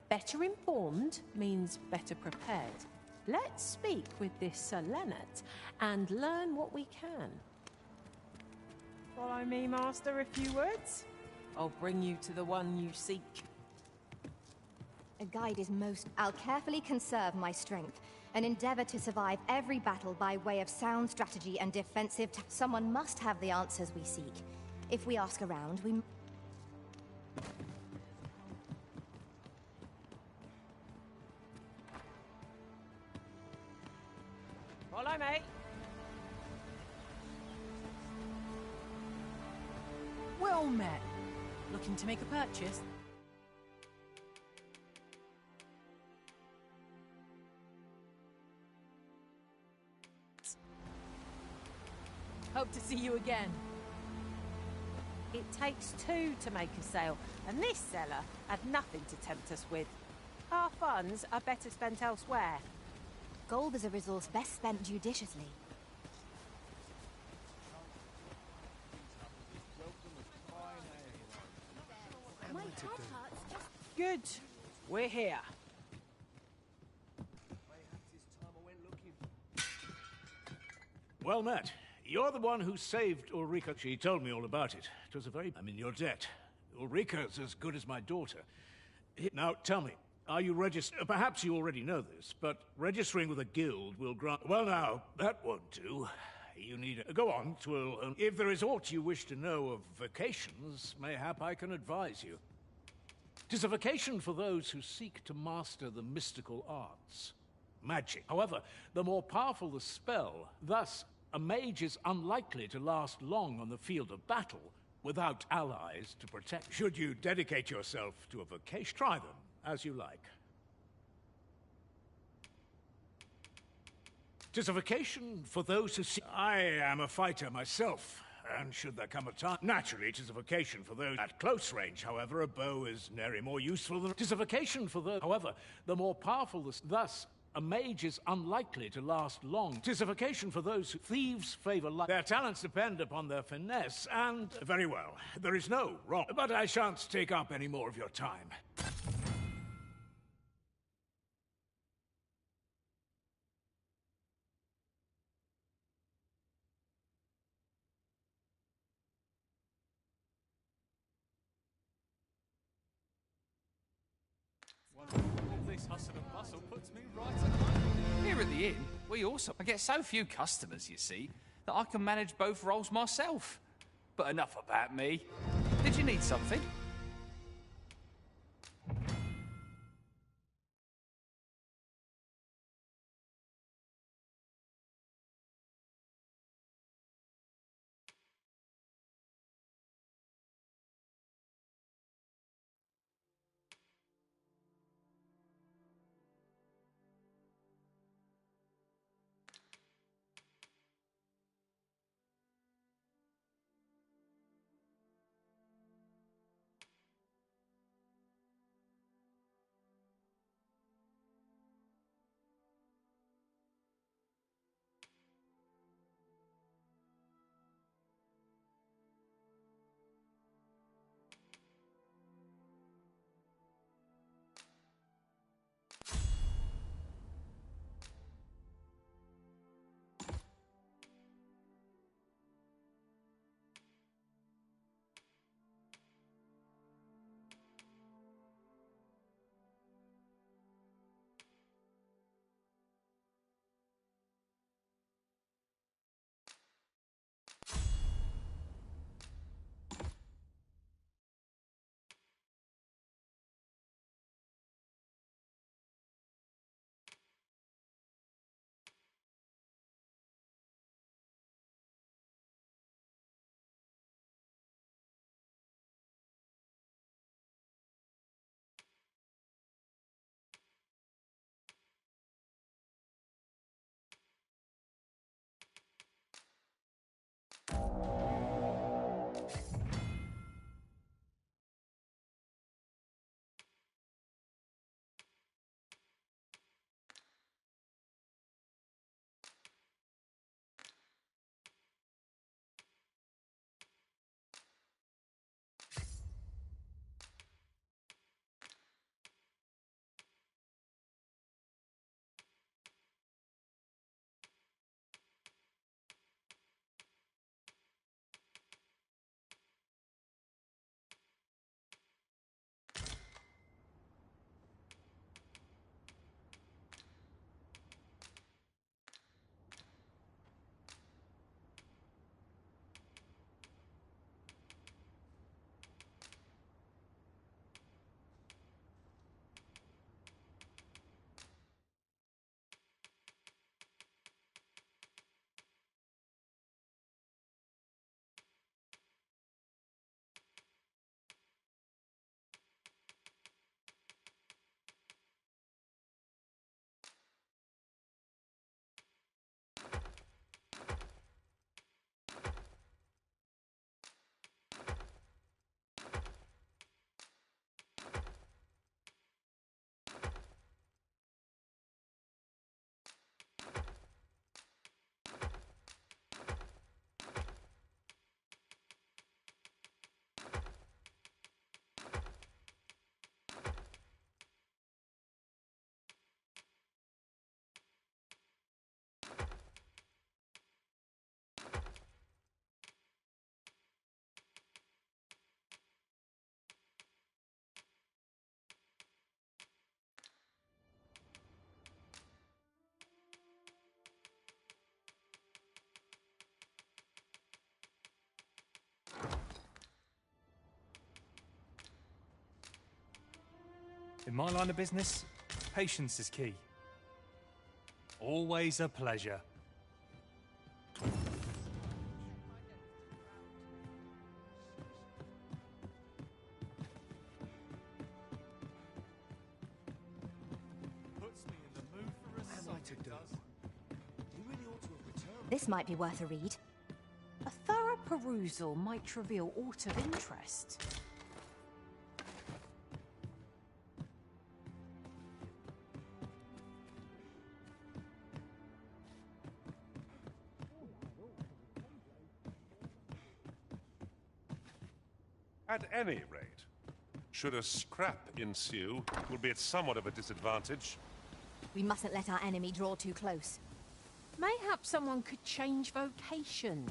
Better informed means better prepared. Let's speak with this Sir Leonard and learn what we can. Follow me, Master, a few words. I'll bring you to the one you seek. A guide is most... I'll carefully conserve my strength and endeavor to survive every battle by way of sound strategy and defensive... Someone must have the answers we seek. If we ask around, we... Follow me. Well met. Looking to make a purchase? Hope to see you again. It takes two to make a sale, and this seller had nothing to tempt us with. Our funds are better spent elsewhere. Gold is a resource best spent judiciously. Good. We're here. Well met. You're the one who saved Ulrika. She told me all about it. It was a very... I'm in your debt. Ulrika's as good as my daughter. Now, tell me, are you registered? Perhaps you already know this, but registering with a guild will grant... Well, now, that won't do. You need... Go on, twill. If there is aught you wish to know of vocations, mayhap I can advise you. 'Tis a vocation for those who seek to master the mystical arts. Magic. However, the more powerful the spell, thus, a mage is unlikely to last long on the field of battle without allies to protect. Should you dedicate yourself to a vocation, try them as you like. 'Tis a vocation for those who seek... I am a fighter myself. And should there come a time... Naturally, it is a vocation for those... At close range, however, a bow is nary more useful than... It is a vocation for those... However, the more powerful the... Thus, a mage is unlikely to last long. 'Tis a vocation for those who... Thieves favor life. Their talents depend upon their finesse, and... Very well. There is no wrong. But I shan't take up any more of your time. All this hustle and bustle puts me right at home. Here at the inn, I get so few customers, you see, that I can manage both roles myself. But enough about me. Did you need something? In my line of business, patience is key. Always a pleasure. This might be worth a read. A thorough perusal might reveal aught of interest. At any rate, should a scrap ensue, it will be at somewhat of a disadvantage. We mustn't let our enemy draw too close. Mayhap someone could change vocation.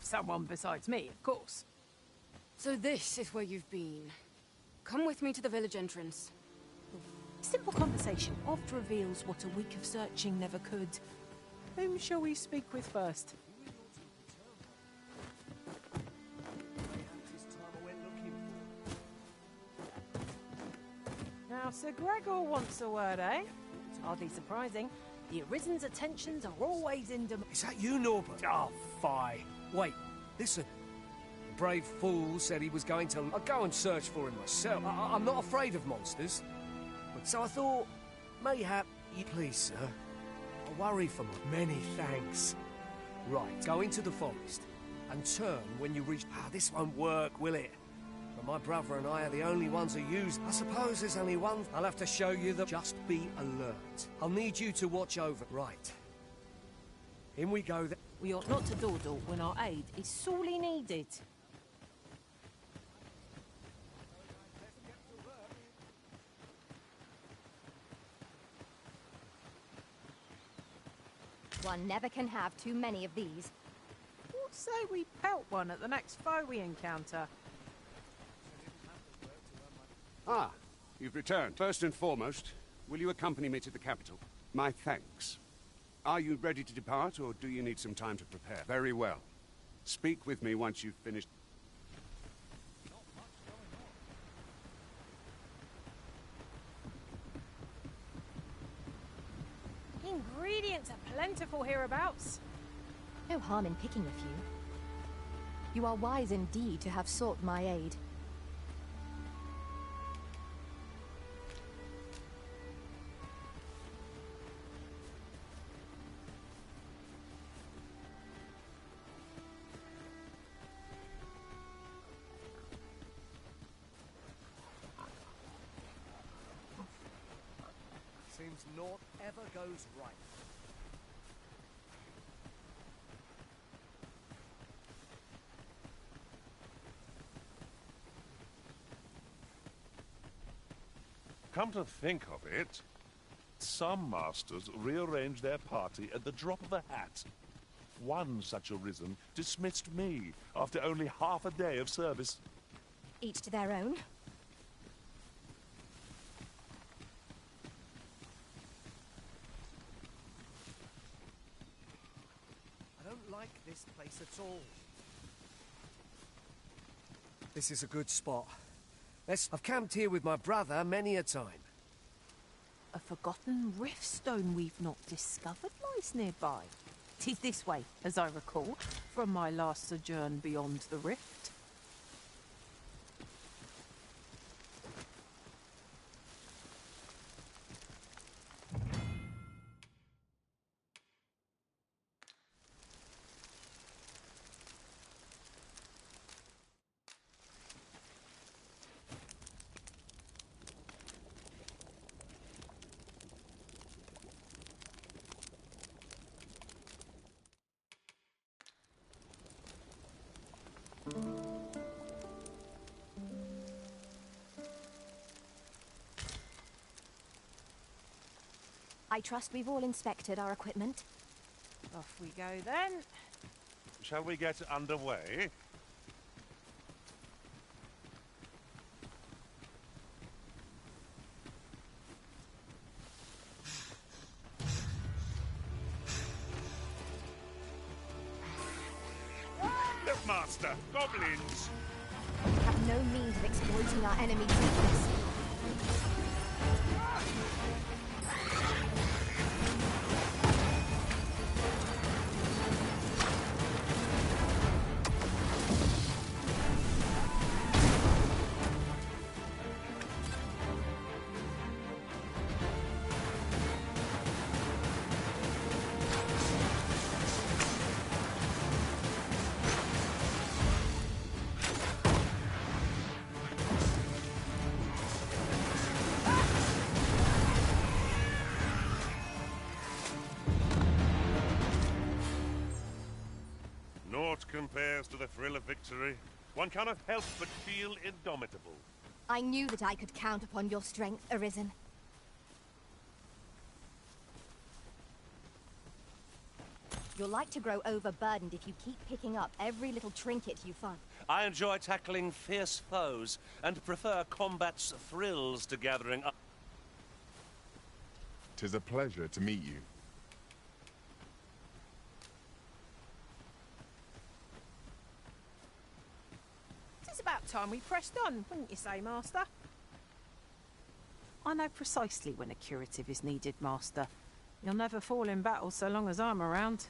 Someone besides me, of course. So this is where you've been. Come with me to the village entrance. Simple conversation oft reveals what a week of searching never could. Whom shall we speak with first? Now, Sir Gregor wants a word, eh? Hardly surprising. The Arisen's attentions are always in demand. Is that you, Norbert? Oh, fie. Wait, listen. The brave fool said he was going to... I'll go and search for him myself. I'm not afraid of monsters. But so I thought, mayhap you... Please, sir. I worry for my... Many thanks. Right, go into the forest and turn when you reach... this won't work, will it? But my brother and I are the only ones who use... I suppose there's only one... I'll have to show you the... Just be alert. I'll need you to watch over... Right. In we go then. We ought not to dawdle when our aid is sorely needed. One never can have too many of these. What say we pelt one at the next foe we encounter? Ah, you've returned. First and foremost, will you accompany me to the capital? My thanks. Are you ready to depart, or do you need some time to prepare? Very well. Speak with me once you've finished. Ingredients are plentiful hereabouts. No harm in picking a few. You are wise indeed to have sought my aid. Seems naught ever goes right. Come to think of it, some masters rearrange their party at the drop of a hat. One such arisen dismissed me after only half a day of service. Each to their own. I don't like this place at all. This is a good spot. I've camped here with my brother many a time. A forgotten rift stone we've not discovered lies nearby. 'Tis this way, as I recall, from my last sojourn beyond the rift. I trust we've all inspected our equipment. Off we go then. Shall we get underway? Look, Master! Goblins! We have no means of exploiting our enemy's weakness. Naught compares to the thrill of victory. One cannot help but feel indomitable. I knew that I could count upon your strength, Arisen. You'll like to grow overburdened if you keep picking up every little trinket you find. I enjoy tackling fierce foes and prefer combat's thrills to gathering up. 'Tis a pleasure to meet you. It's about time we pressed on, wouldn't you say, Master? I know precisely when a curative is needed, Master. You'll never fall in battle so long as I'm around.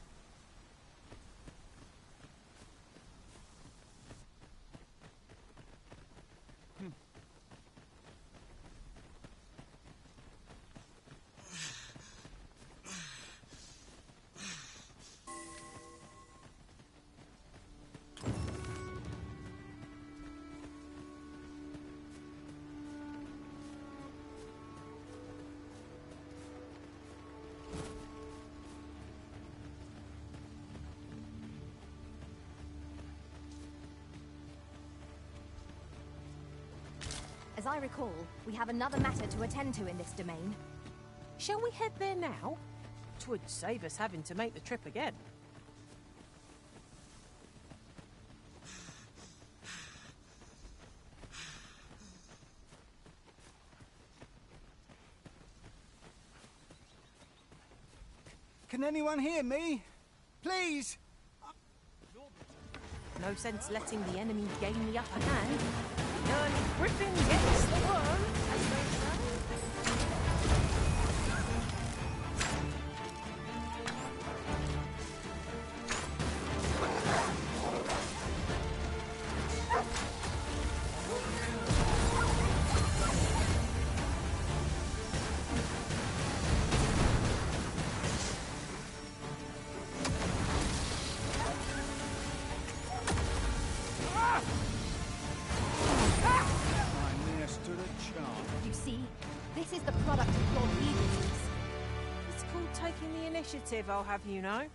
As I recall, we have another matter to attend to in this domain. Shall we head there now? 'Twould save us having to make the trip again. Can anyone hear me? Please! No sense letting the enemy gain the upper hand. The early griffin gets the worm, as they say. You see, this is the product of your evilness. It's called taking the initiative, I'll have you know.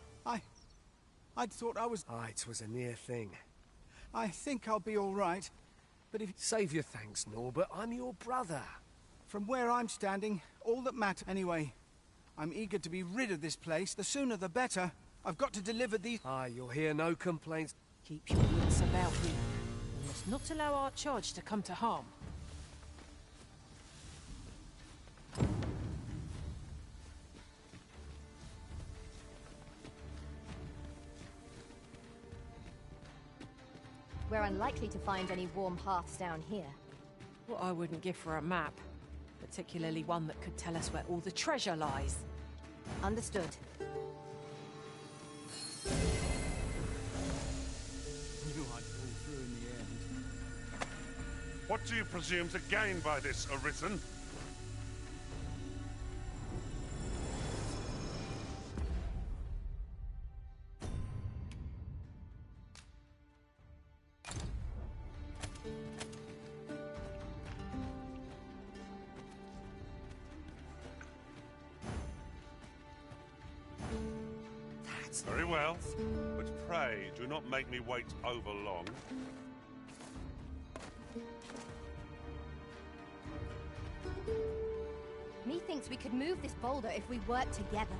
I'd thought I was... Ah, it was a near thing. I think I'll be all right, but if... Save your thanks, Norbert. I'm your brother. From where I'm standing, all that matters... Anyway, I'm eager to be rid of this place. The sooner the better. I've got to deliver these... Ah, you'll hear no complaints. Keep your wits about you. We must not allow our charge to come to harm. We're unlikely to find any warm hearths down here. What I wouldn't give for a map. Particularly one that could tell us where all the treasure lies. Understood. Knew I'd pull through in the end. What do you presume to gain by this, Arisen? Very well, but pray do not make me wait over long. Methinks we could move this boulder if we work together.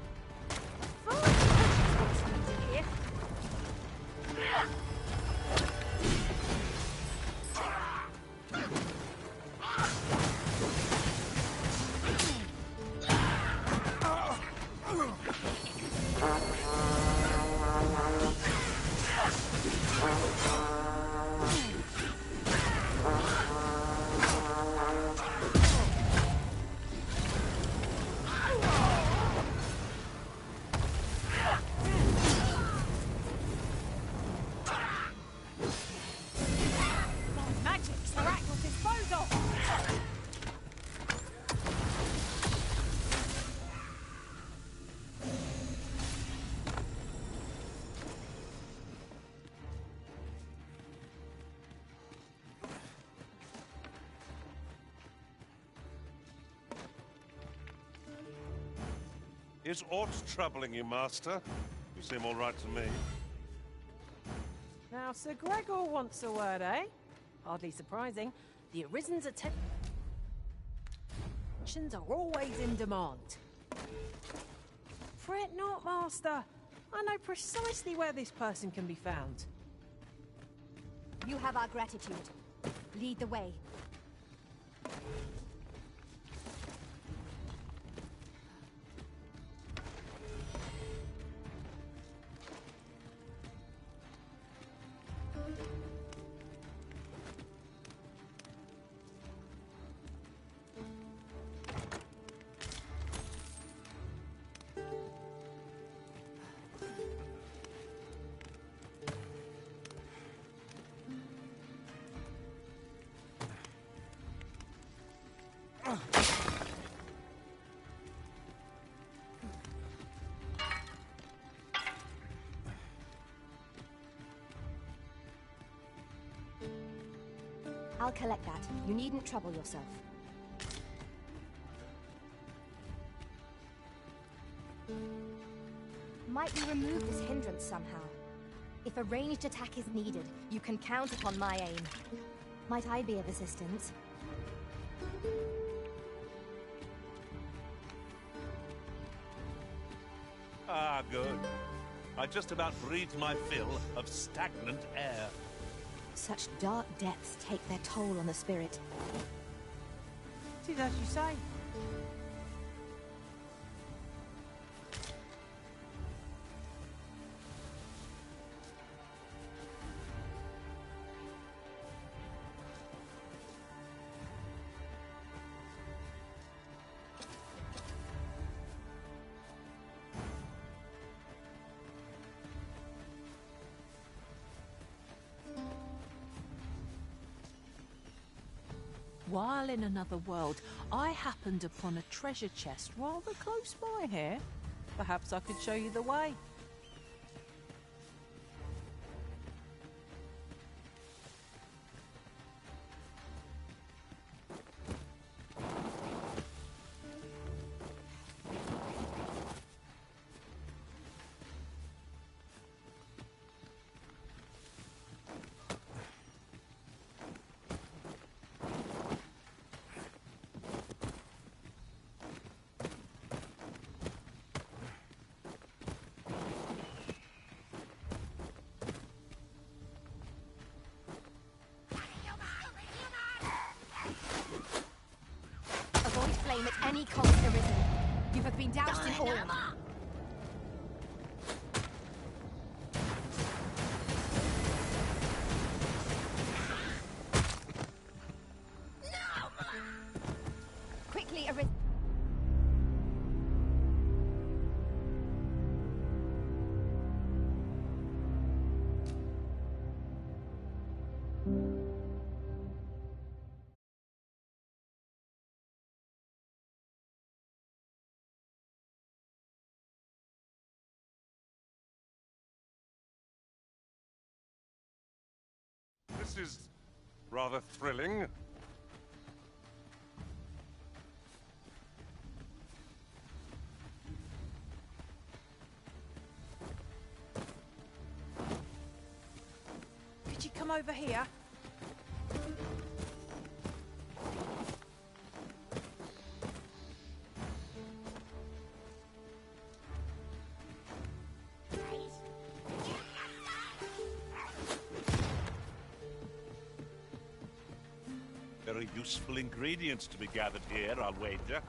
Is aught troubling you, Master? You seem all right to me. Now, Sir Gregor wants a word, eh? Hardly surprising. The Arisen's attentions are always in demand. Fret not, Master. I know precisely where this person can be found. You have our gratitude. Lead the way. I'll collect that. You needn't trouble yourself. Might we remove this hindrance somehow? If a ranged attack is needed, you can count upon my aim. Might I be of assistance? Ah, good. I just about breathed my fill of stagnant air. Such dark depths take their toll on the spirit. It is as you say. While in another world, I happened upon a treasure chest rather close by here. Perhaps I could show you the way. doused in oil. Quickly arrest. This is rather thrilling. Could you come over here? Very useful ingredients to be gathered here, I'll wager.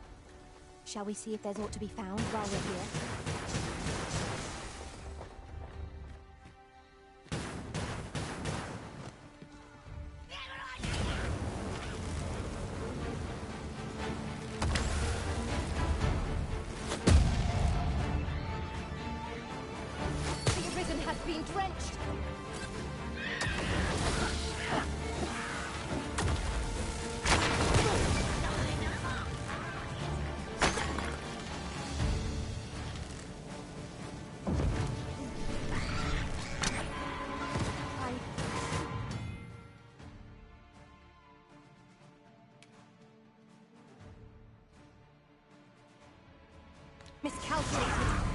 Shall we see if there's aught to be found while we're here? The Arisen has been drenched. Miscalculated.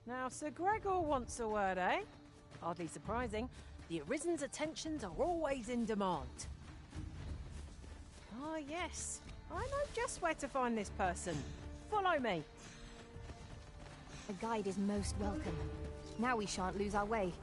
Now, Sir Gregor wants a word, eh? Hardly surprising. The Arisen's attentions are always in demand. Ah, yes. I know just where to find this person. Follow me. A guide is most welcome. Now we shan't lose our way.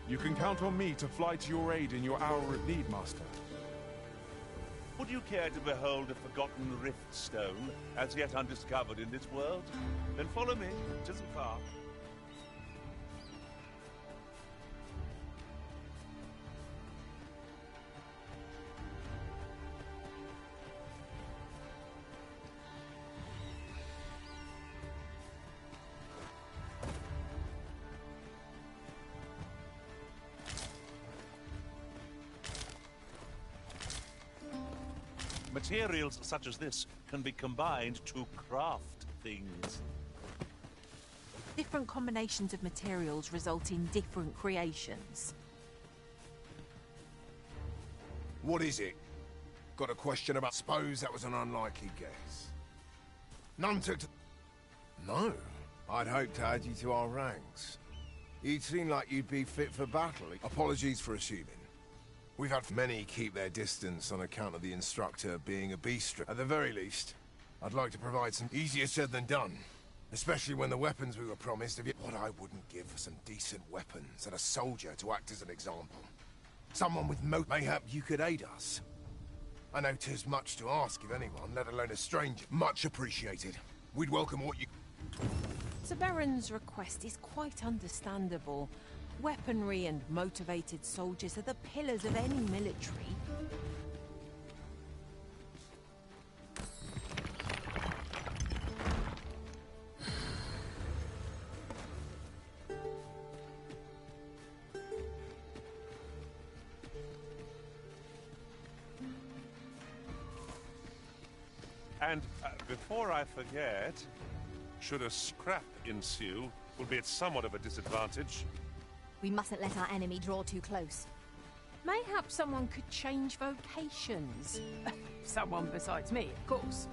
You can count on me to fly to your aid in your hour of need, Master. Would you care to behold a forgotten rift stone, as yet undiscovered in this world? Then follow me, it isn't far. Materials such as this can be combined to craft things. Different combinations of materials result in different creations. What is it? Got a question about... Suppose that was an unlikely guess. None took to... No. I'd hoped to add you to our ranks. You'd seem like you'd be fit for battle. Apologies for assuming. We've had many keep their distance on account of the instructor being a beast. At the very least, I'd like to provide some... Easier said than done. Especially when the weapons we were promised... What I wouldn't give for some decent weapons and a soldier to act as an example. Someone with mayhap you could aid us. I know 'tis much to ask of anyone, let alone a stranger. Much appreciated. We'd welcome what you... Sir Baron's request is quite understandable. Weaponry and motivated soldiers are the pillars of any military. And before I forget, should a scrap ensue, we'll be at somewhat of a disadvantage. We mustn't let our enemy draw too close. Mayhap someone could change vocations. Someone besides me, of course.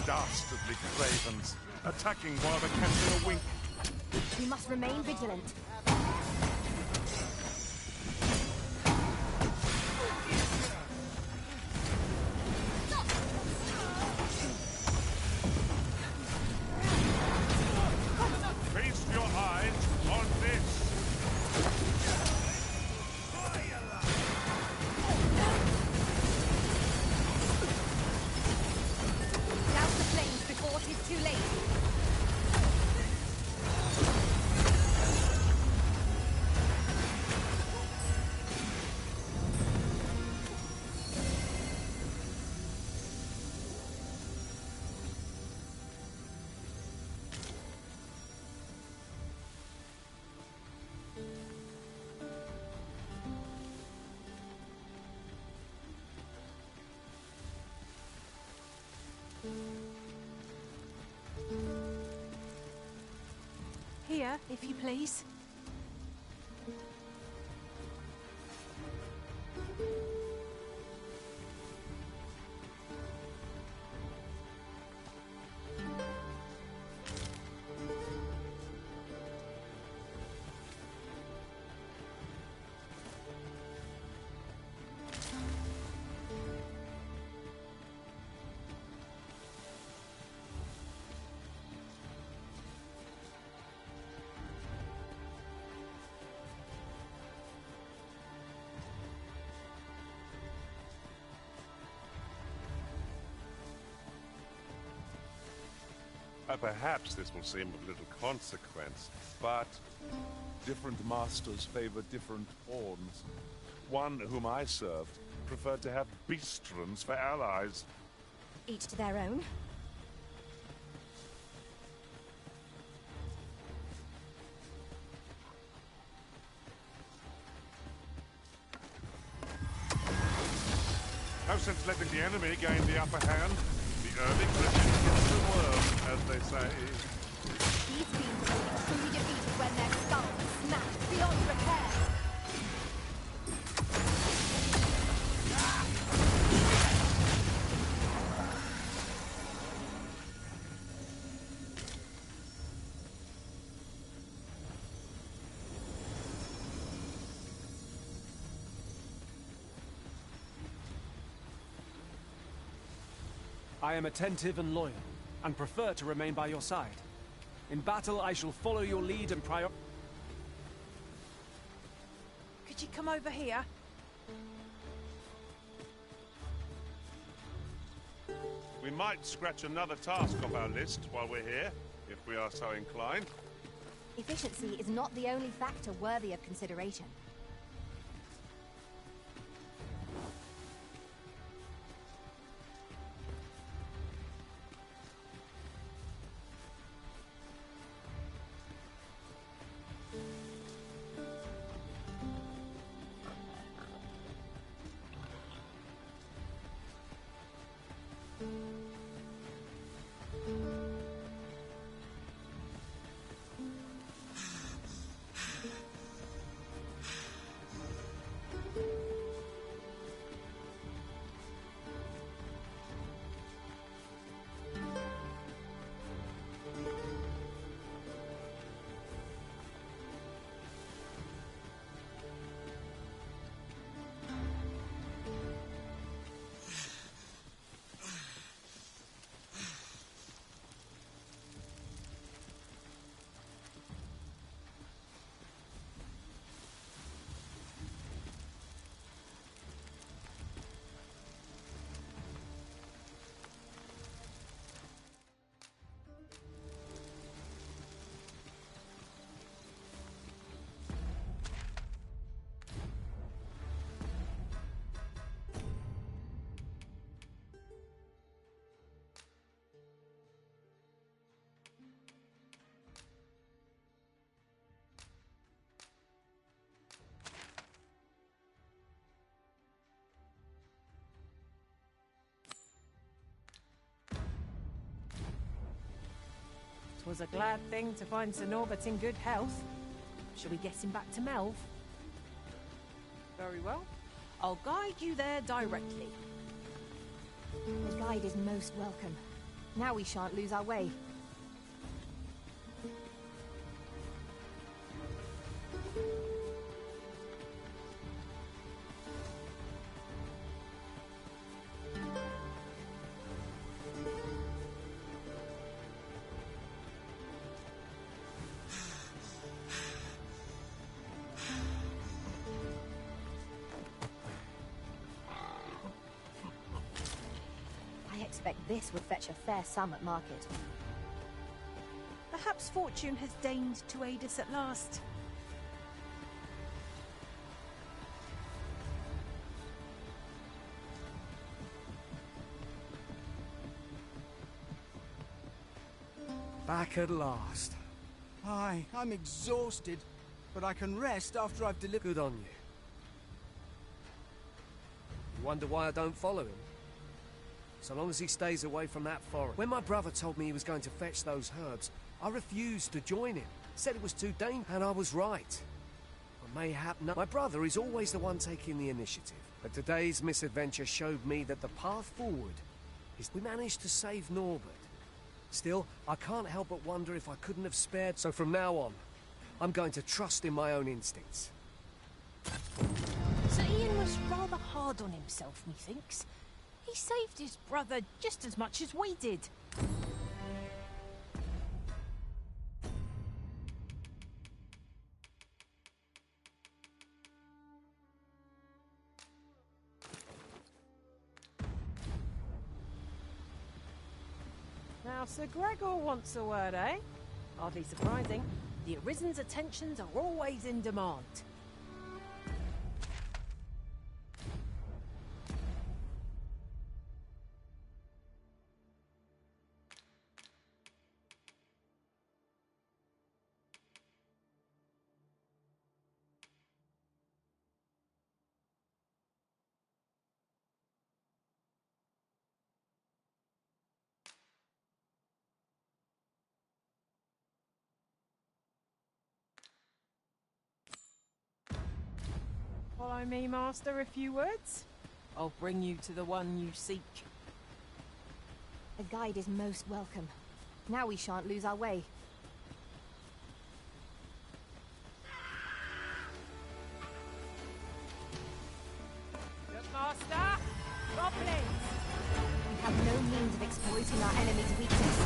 Dastardly cravens, attacking while they're catching a wink. We must remain vigilant. Feast your eyes on this. Douse the flames before 'tis too late. Here, if you please. Perhaps this will seem of little consequence, but different masters favor different pawns. One whom I served preferred to have beastrons for allies. Each to their own. No sense letting the enemy gain the upper hand. The early Christians get the worm, as they say. These beings will be truly defeated when their skulls smash beyond repair. I am attentive and loyal, and prefer to remain by your side. In battle, I shall follow your lead and prior... Could you come over here? We might scratch another task off our list while we're here, if we are so inclined. Efficiency is not the only factor worthy of consideration. Was a glad thing to find Sir Norbert in good health. Shall we get him back to Melv? Very well. I'll guide you there directly. The guide is most welcome. Now we shan't lose our way. This would fetch a fair sum at market. Perhaps fortune has deigned to aid us at last. Back at last. Aye, I'm exhausted, but I can rest after I've delivered... Good on you. You wonder why I don't follow him? So long as he stays away from that forest. When my brother told me he was going to fetch those herbs, I refused to join him. Said it was too dangerous, and I was right. But mayhap no. My brother is always the one taking the initiative. But today's misadventure showed me that the path forward is... We managed to save Norbert. Still, I can't help but wonder if I couldn't have spared... So from now on, I'm going to trust in my own instincts. Sir Ian was rather hard on himself, methinks. He saved his brother just as much as we did. Now Now Sir Gregor wants a word, eh? Hardly surprising. The Arisen's attentions are always in demand. Follow me, Master, a few words. I'll bring you to the one you seek. A guide is most welcome. Now we shan't lose our way. Good Master! Goblins! We have no means of exploiting our enemy's weakness.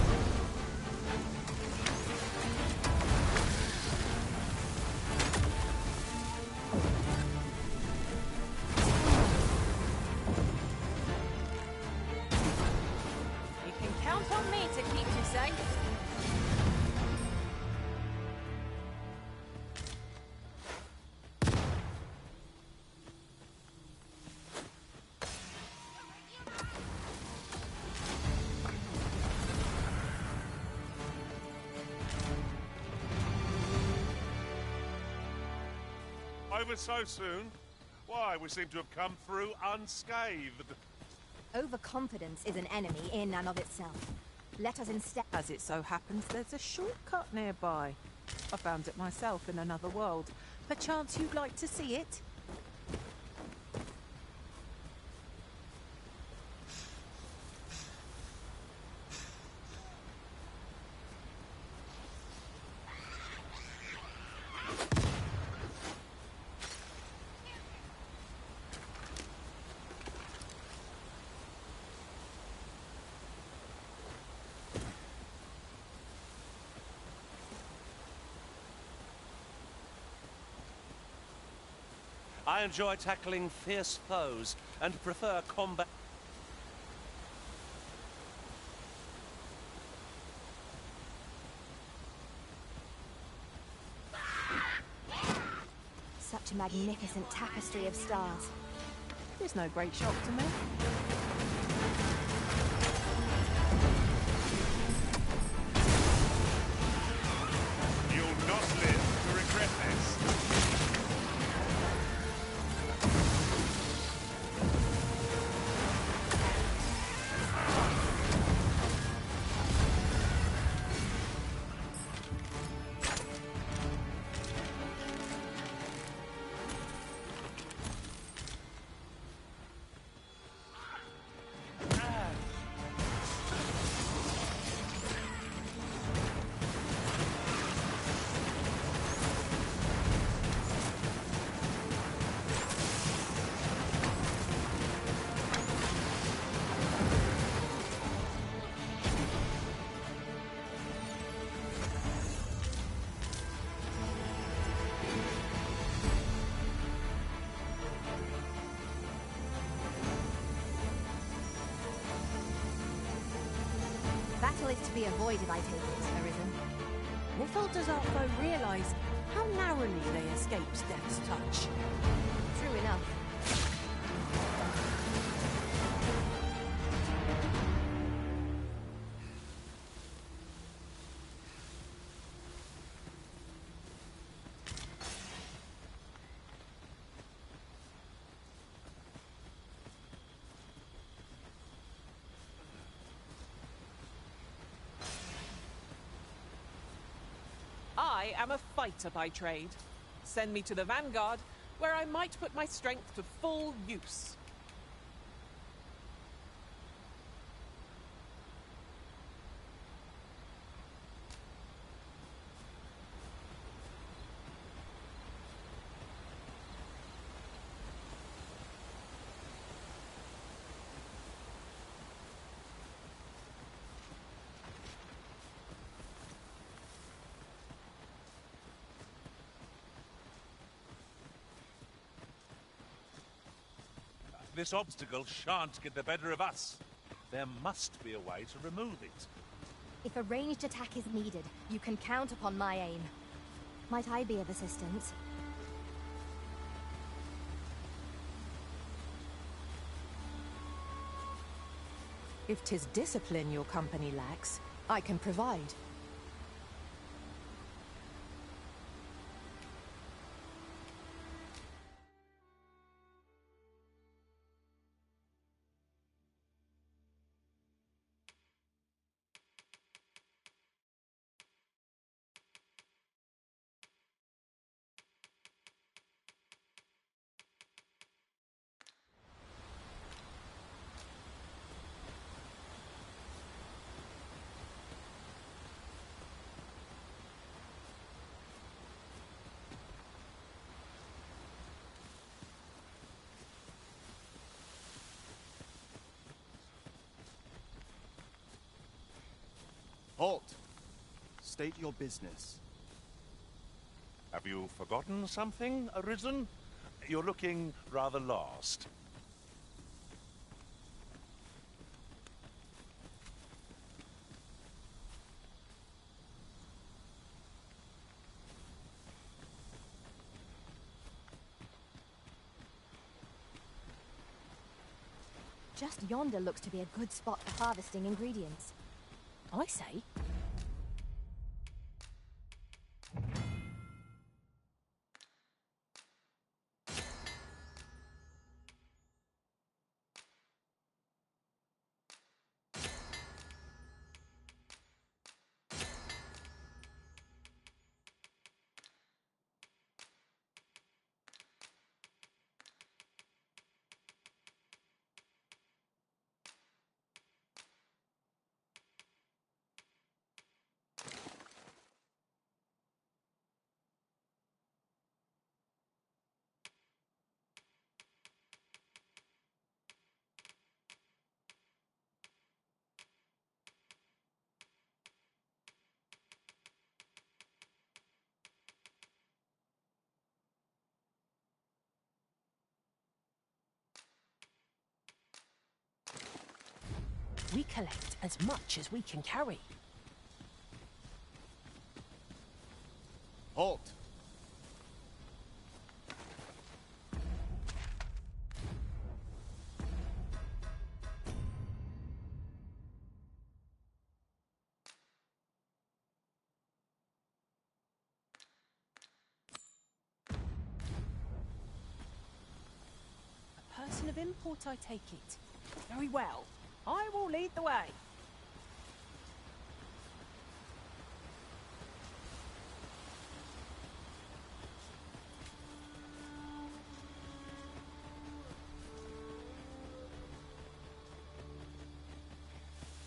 Over so soon? Why, we seem to have come through unscathed. Overconfidence is an enemy in and of itself. Let us instead... As it so happens, there's a shortcut nearby. I found it myself in another world. Perchance you'd like to see it? I enjoy tackling fierce foes and prefer combat. Such a magnificent tapestry of stars. It's no great shock to me. You'll not live to regret this. Battle is to be avoided, I take it, Arisen. Little does our foe realise how narrowly they escaped death's touch. True enough. I am a fighter by trade. Send me to the vanguard, where I might put my strength to full use. This obstacle shan't get the better of us. There must be a way to remove it. If a ranged attack is needed, you can count upon my aim. Might I be of assistance? If 'tis discipline your company lacks, I can provide. Halt! State your business. Have you forgotten something, Arisen? You're looking rather lost. Just yonder looks to be a good spot for harvesting ingredients. I say. We collect as much as we can carry. Halt! A person of import, I take it. Very well. I will lead the way.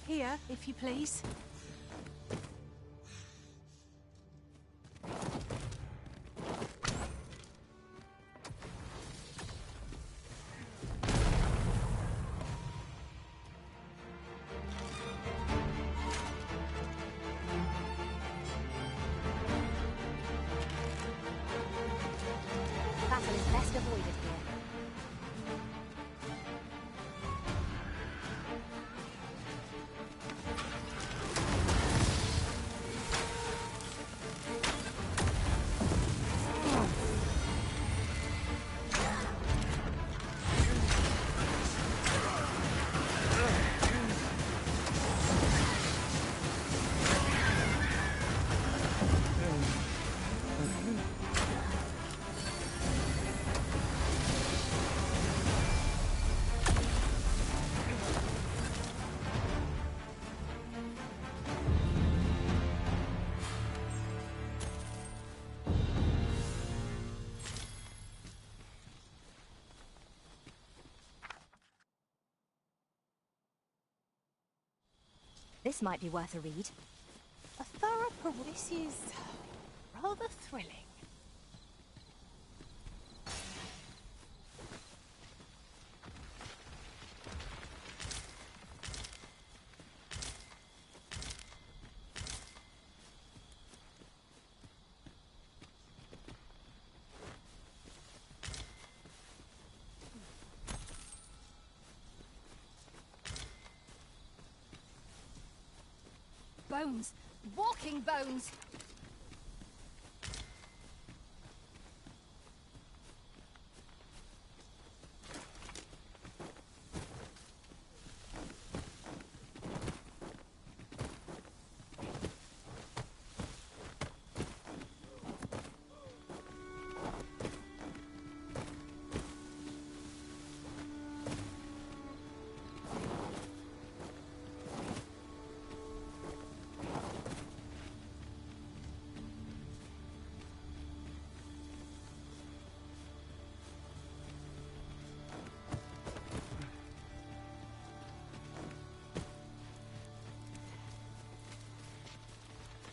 Here, if you please. Battle is best avoided here. This might be worth a read. A thorough This is rather thrilling. Bones! Walking bones!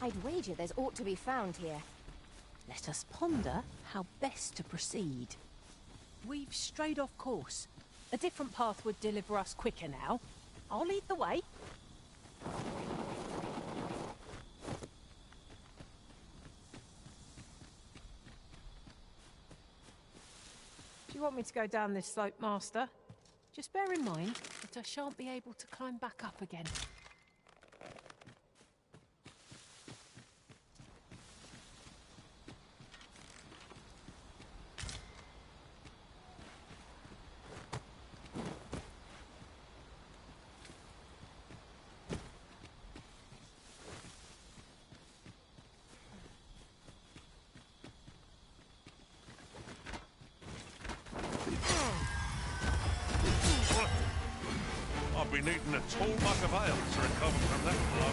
I'd wager there's aught to be found here. Let us ponder how best to proceed. We've strayed off course. A different path would deliver us quicker now. I'll lead the way. Do you want me to go down this slope, Master? Just bear in mind that I shan't be able to climb back up again. I've been eating a tall mug of ale to recover from that blow.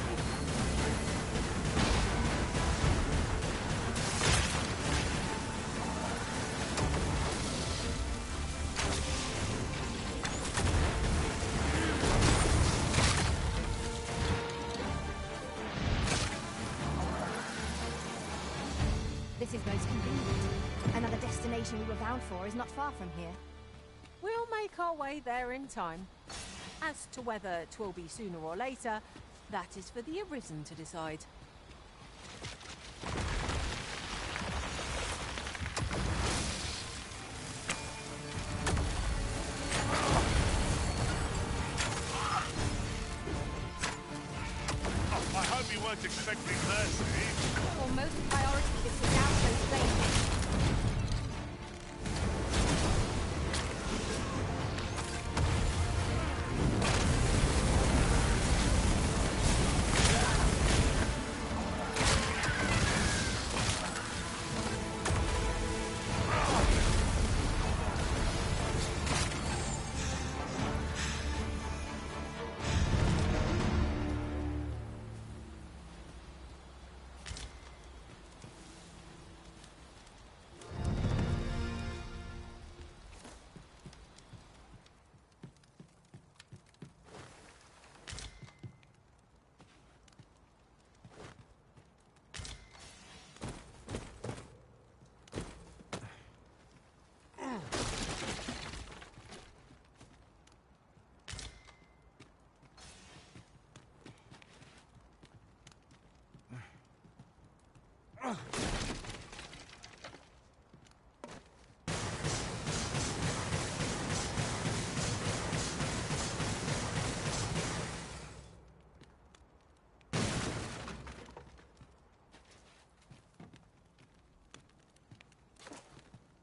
This is most convenient. Another destination we were bound for is not far from here. We'll make our way there in time. As to whether 'twill be sooner or later, that is for the Arisen to decide. I hope you weren't expecting mercy. Our most priority is to down those flames.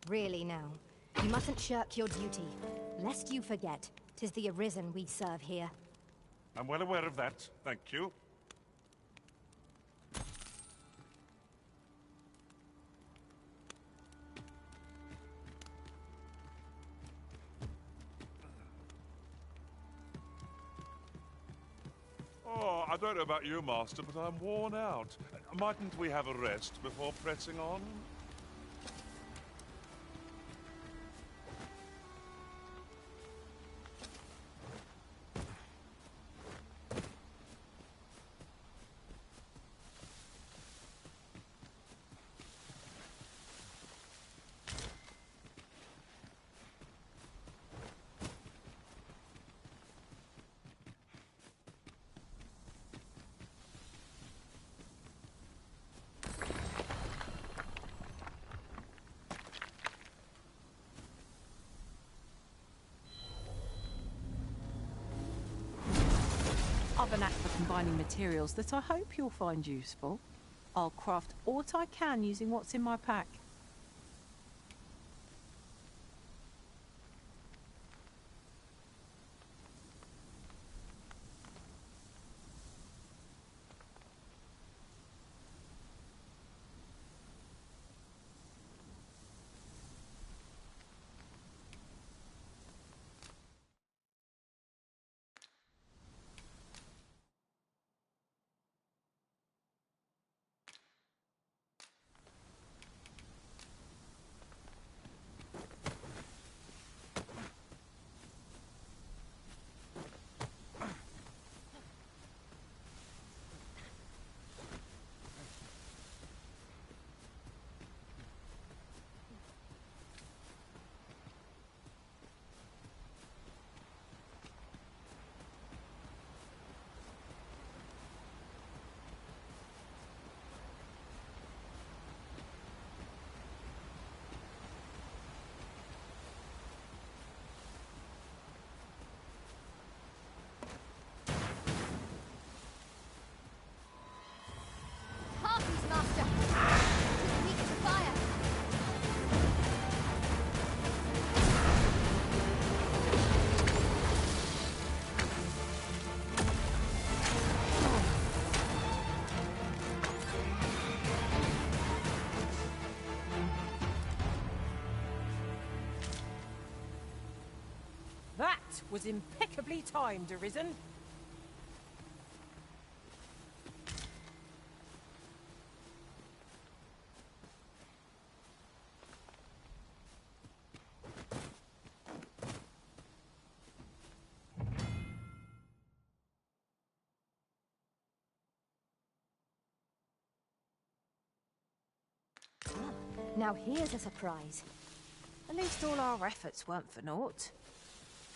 Really now, you mustn't shirk your duty, lest you forget, 'tis the Arisen we serve here. I'm well aware of that, thank you. Oh, I don't know about you, Master, but I'm worn out. Mightn't we have a rest before pressing on? I've an act for combining materials that I hope you'll find useful. I'll craft what I can using what's in my pack. Harpies, Master! Too weak to fire! That was impeccably timed, Arisen. Now here's a surprise. At least all our efforts weren't for naught.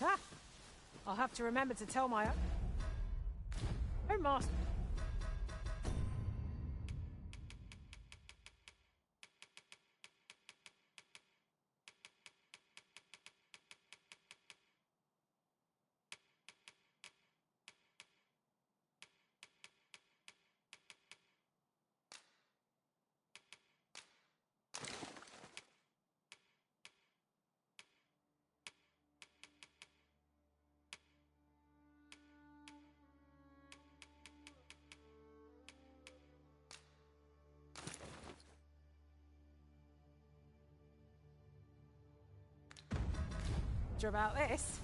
Ah! I'll have to remember to tell my own master. About this.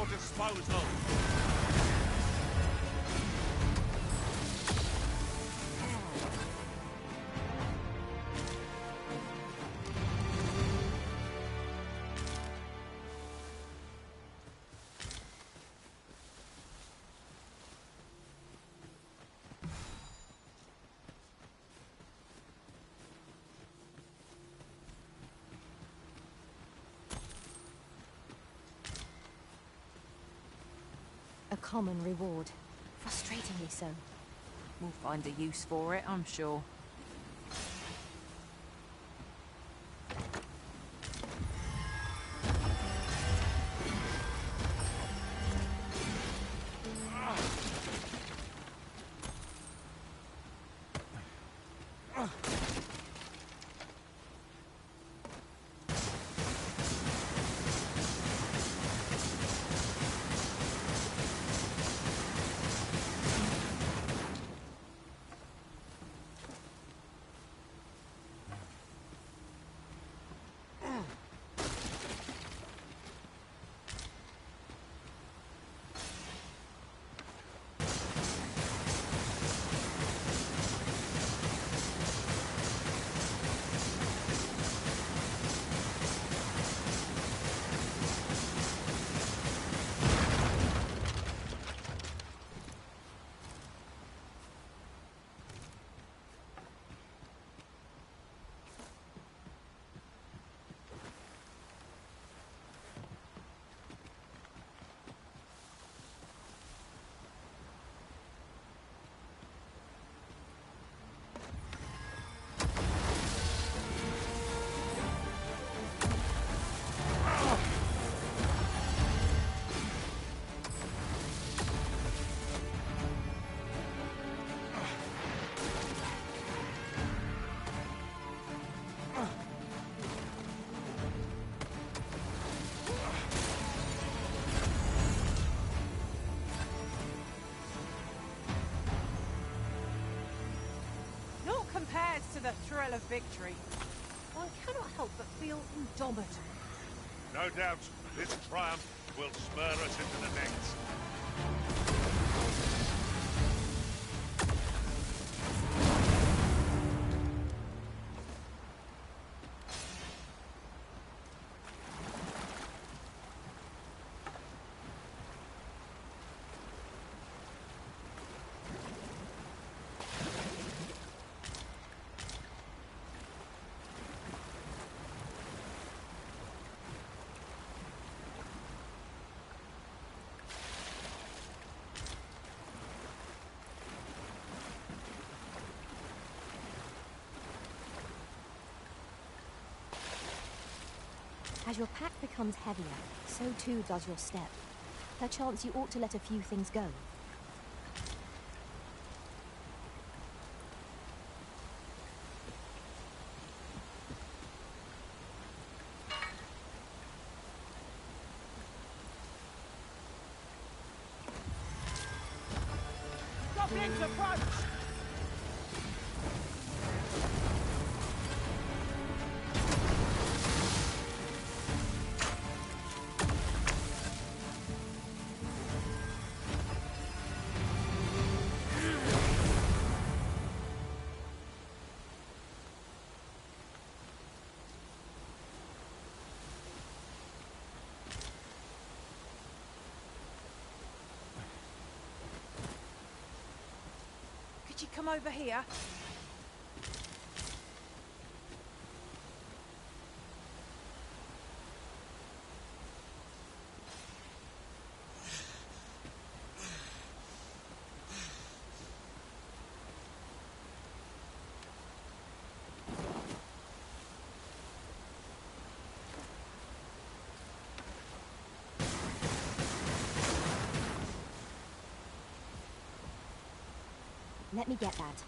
Disposal. A common reward. Frustratingly so. We'll find a use for it, I'm sure. to the thrill of victory. One cannot help but feel indomitable. No doubt, this triumph will spur us into the next. As your pack becomes heavier, so too does your step. Perchance you ought to let a few things go. Goblins approach! Could you come over here? Let me get that.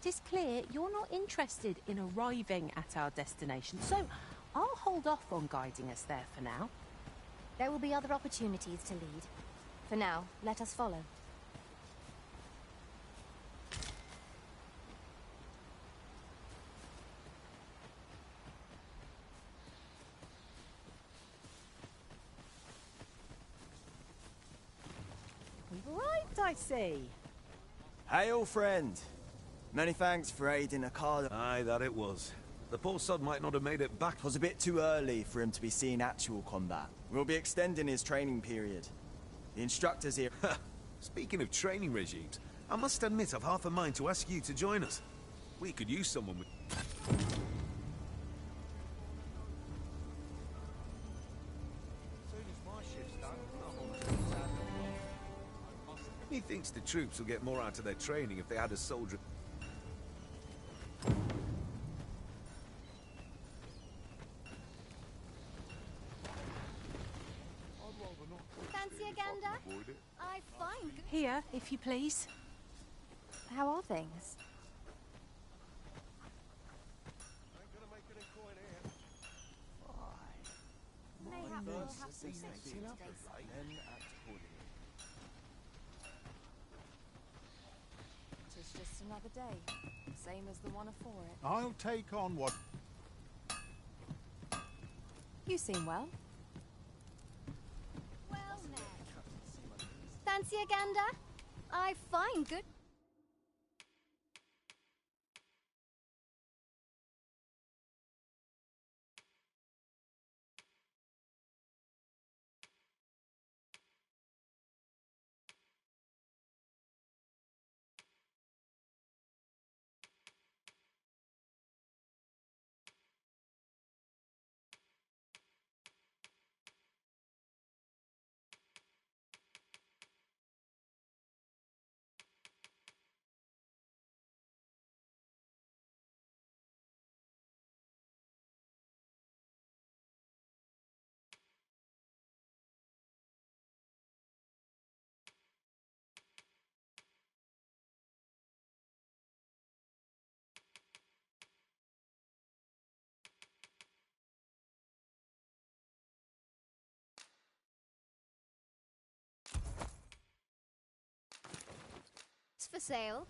It's clear you're not interested in arriving at our destination, so I'll hold off on guiding us there for now. There will be other opportunities to lead. For now, let us follow. We've arrived, I see. Hail, friend. Many thanks for aiding Okada. Aye, that it was. The poor sod might not have made it back. It was a bit too early for him to be seeing actual combat. We'll be extending his training period. The instructors here... Speaking of training regimes, I must admit I've half a mind to ask you to join us. We could use someone with... Methinks the troops will get more out of their training if they had a soldier... Fancy a gander? I find... Here, if you please. How are things? Mayhap we'll have some section today. It's just another day, same as the one afore it. I'll take on what... You seem well. Well met. Fancy a gander? I find good... What's for sale?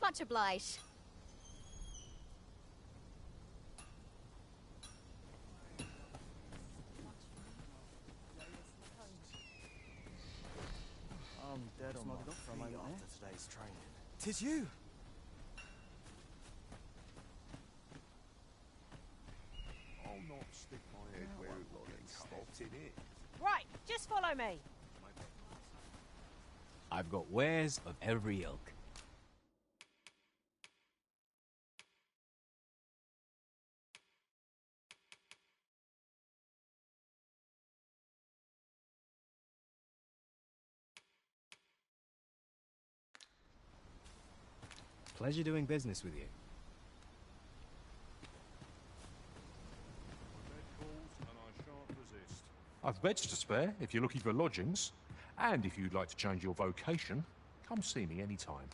Much obliged. I'm dead on my feet after today's training. 'Tis you! I'll not stick my head where it gets stopped in it. Right, just follow me. I've got wares of every ilk. Pleasure doing business with you. I've beds to spare if you're looking for lodgings. And if you'd like to change your vocation, come see me anytime.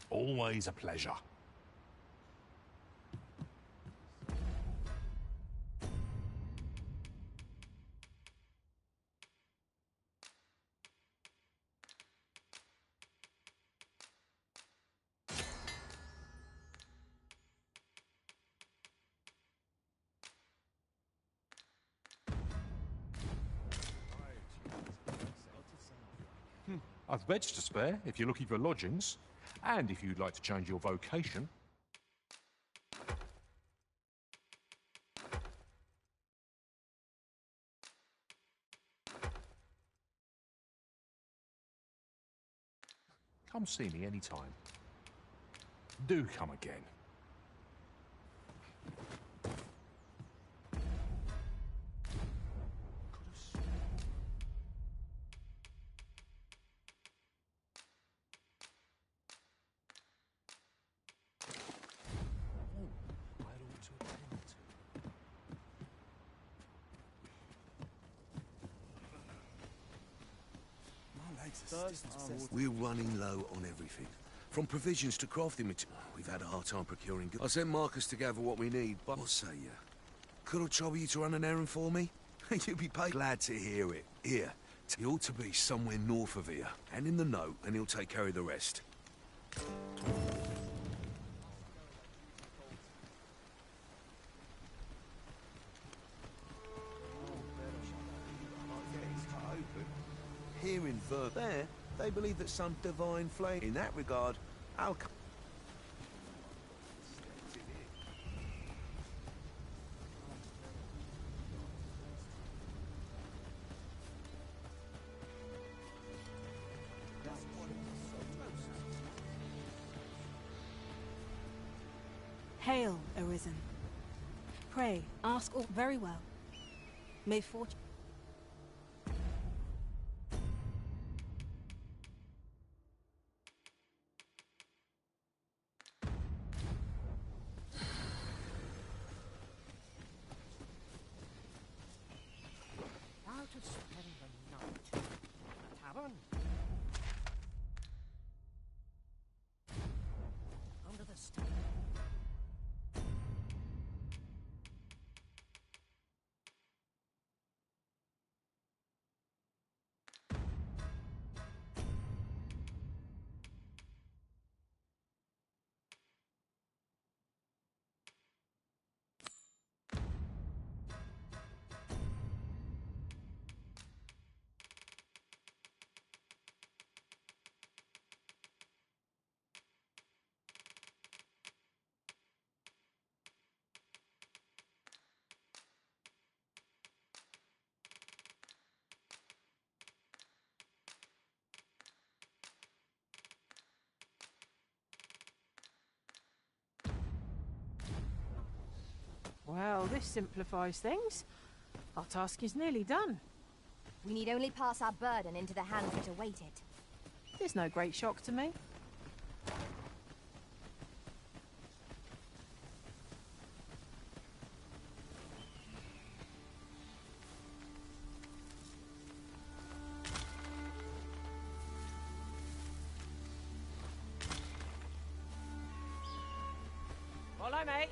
Always a pleasure. I've beds to spare if you're looking for lodgings, and if you'd like to change your vocation. Come see me anytime. Do come again. We're running low on everything. From provisions to crafting material. We've had a hard time procuring goods. I sent Marcus to gather what we need, but what say you? Could I trouble you to run an errand for me? You'll be paid. Glad to hear it. Here, he ought to be somewhere north of here. Hand him the note, and he'll take care of the rest. Hearing verb there, they believe that some divine flame. In that regard, I'll... Hail, Arisen. Pray, ask all very well. May fortune... Well, this simplifies things. Our task is nearly done. We need only pass our burden into the hands that await it. There's no great shock to me. Follow me.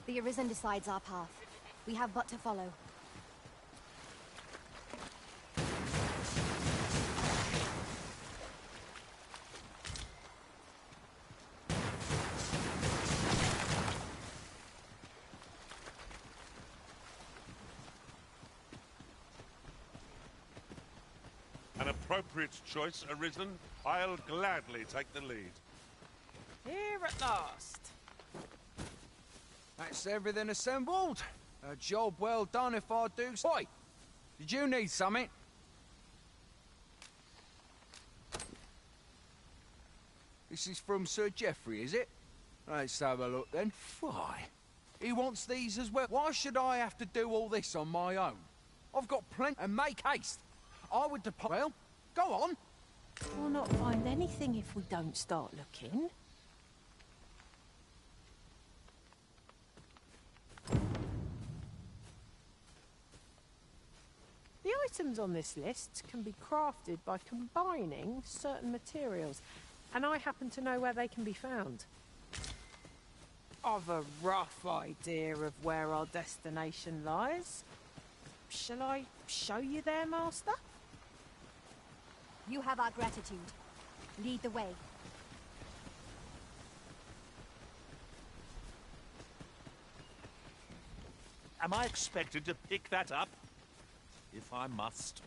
The Arisen decides our path. We have but to follow. An appropriate choice, Arisen. I'll gladly take the lead. Here at last. That's everything assembled. A job well done if I do. Oi! Did you need something? This is from Sir Geoffrey, is it? Let's have a look then. Why? He wants these as well. Why should I have to do all this on my own? I've got plenty. And make haste. I would depart. Well, go on. We'll not find anything if we don't start looking. The items on this list can be crafted by combining certain materials, and I happen to know where they can be found. I've a rough idea of where our destination lies. Shall I show you there, Master? You have our gratitude. Lead the way. Am I expected to pick that up? If I must.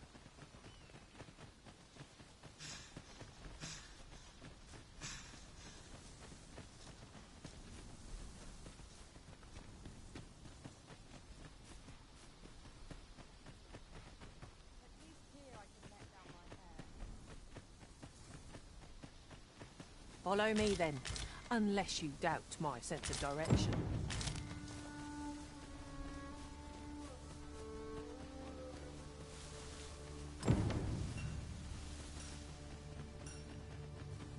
Follow me then, unless you doubt my sense of direction.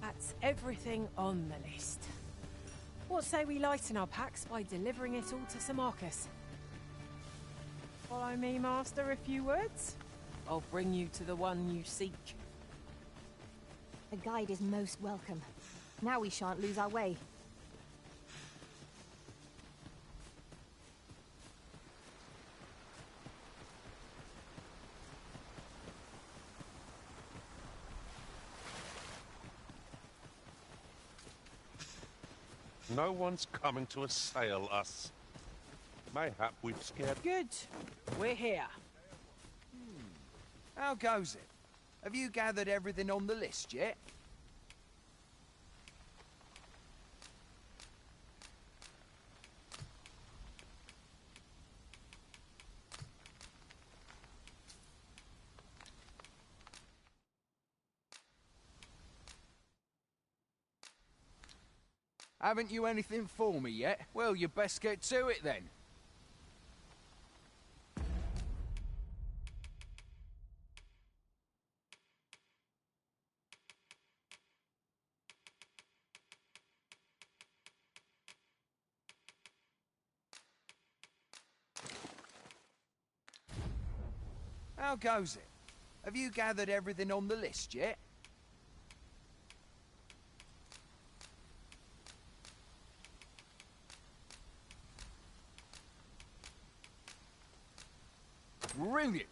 That's everything on the list. What say we lighten our packs by delivering it all to Sir Marcus? Follow me, Master, if you would. I'll bring you to the one you seek. A guide is most welcome. Now we shan't lose our way. No one's coming to assail us. Mayhap we've scared... Good. We're here. How goes it? Have you gathered everything on the list yet? Haven't you anything for me yet? Well, you best get to it then. How goes it? Have you gathered everything on the list yet? Brilliant!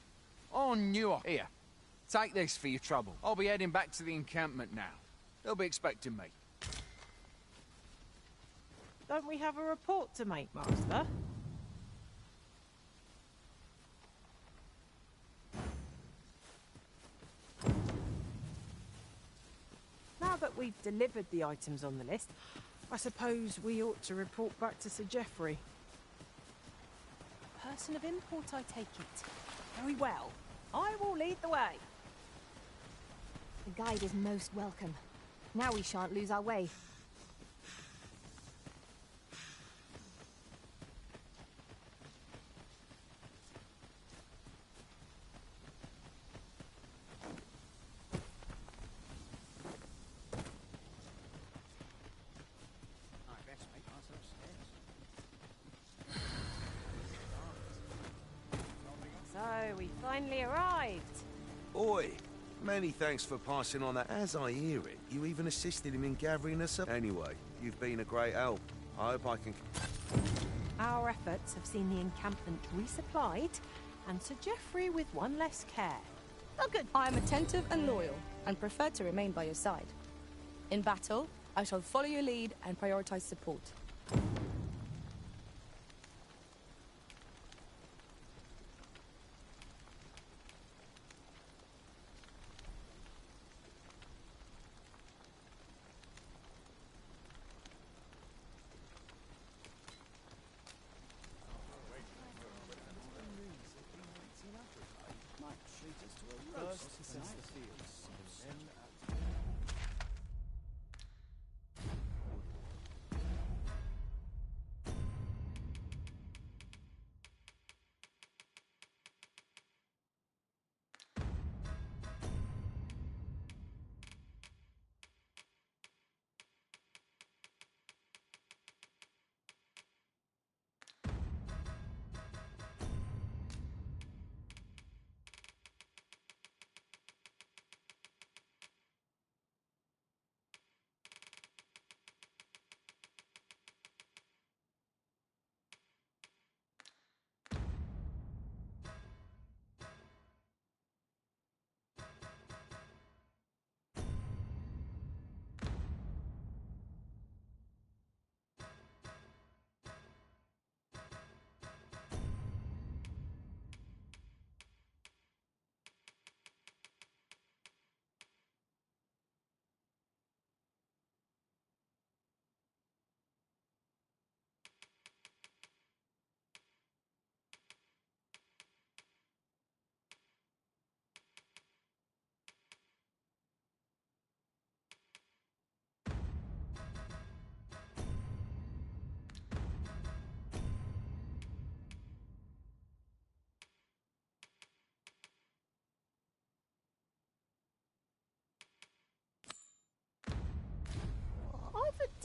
I knew I... Here, take this for your trouble. I'll be heading back to the encampment now. They'll be expecting me. Don't we have a report to make, Master? Now that we've delivered the items on the list, I suppose we ought to report back to Sir Geoffrey. Person of import, I take it. Very well. I will lead the way. The guide is most welcome. Now we shan't lose our way. So, we finally arrived. Oi, many thanks for passing on that. As I hear it, you even assisted him in gathering us up. Anyway, you've been a great help. I hope I can... Our efforts have seen the encampment resupplied, and Sir Geoffrey with one less care. Oh, good. I am attentive and loyal, and prefer to remain by your side. In battle, I shall follow your lead and prioritize support.